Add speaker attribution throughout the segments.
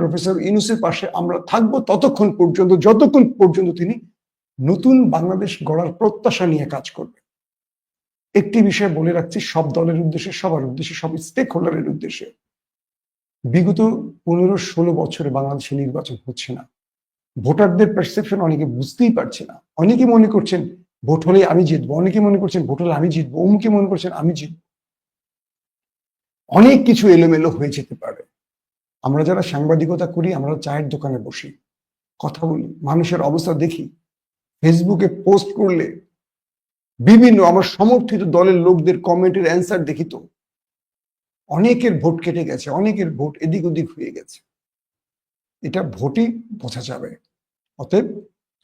Speaker 1: Professor ইউনূসের পাশে আমরা থাকবো ততক্ষণ পর্যন্ত, যতক্ষণ পর্যন্ত তিনি নতুন বাংলাদেশ গড়ার প্রত্যাশা নিয়ে কাজ করবে। একটি বিষয় বলে রাখছি সব দলের উদ্দেশ্যে, সবার উদ্দেশ্যে, সব স্টেক হোল্ডারের উদ্দেশ্যে, বিগত 15-16 বছরে বাংলাদেশে নির্বাচন হচ্ছে না। ভোটারদের পারসেপশন অনেকে বুঝতেই পারছে না। অনেকে মনে করছেন ভোট হলে আমি জিতবো, অনেকে মনে করছেন ভোট হলে আমি জিতবো, অমুকে মনে করছেন আমি জিতবো। অনেক কিছু এলোমেলো হয়ে যেতে পারে। আমরা যারা সাংবাদিকতা করি, আমরা চায়ের দোকানে বসি, কথা বলি, মানুষের অবস্থা দেখি, ফেসবুকে পোস্ট করলে বিভিন্ন আমার সমর্থিত দলের লোকদের কমেন্টের অ্যান্সার দেখি, তো অনেকের ভোট কেটে গেছে, অনেকের ভোট এদিক ওদিক হয়ে গেছে। এটা ভোটই বোঝা যাবে। অতএব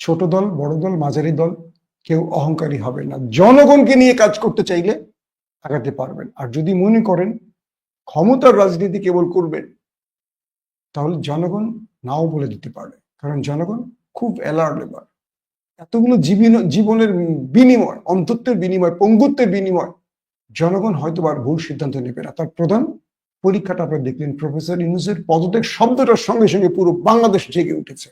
Speaker 1: ছোট দল, বড় দল, মাঝারি দল, কেউ অহংকারী হবে না। জনগণকে নিয়ে কাজ করতে চাইলে আগাতে পারবেন। আর যদি মনে করেন ক্ষমতার রাজনীতি কেবল করবেন, তাহলে জনগণ নাও বলে দিতে পারে, কারণ জনগণ খুব অ্যালার্ট এবার। এতগুলো জীবনের বিনিময়, অন্তত্বের বিনিময়, পঙ্গুত্বের বিনিময়, জনগণ হয়তো আর ভুল সিদ্ধান্ত নেবে না। তার প্রধান পরীক্ষাটা আপনারা দেখলেন, প্রফেসর ইউনূসের পদত্যাগ শব্দটার সঙ্গে সঙ্গে পুরো বাংলাদেশ জেগে উঠেছে।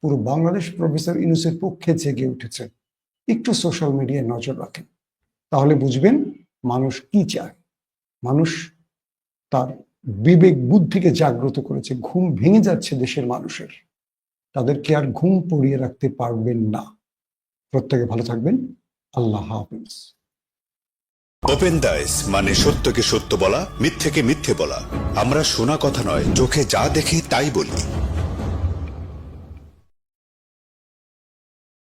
Speaker 1: পুরো বাংলাদেশ প্রফেসর ইউনূসের পক্ষে জেগে উঠেছে। একটু সোশ্যাল মিডিয়ায় নজর রাখেন, তাহলে বুঝবেন মানুষ কি চায়। মানুষ তার বিবেক বুদ্ধিকে জাগ্রত করেছে। ঘুম ভেঙে যাচ্ছে দেশের মানুষের, তাদেরকে আর ঘুম পড়িয়ে রাখতে পারবেন না। প্রত্যেকে ভালো থাকবেন। আল্লাহ হাফিজ।
Speaker 2: ওপেন দাইস মানে সত্যকে সত্য বলা, মিথ্যেকে মিথ্যে বলা। আমরা শোনা কথা নয়, চোখে যা দেখি তাই বলি।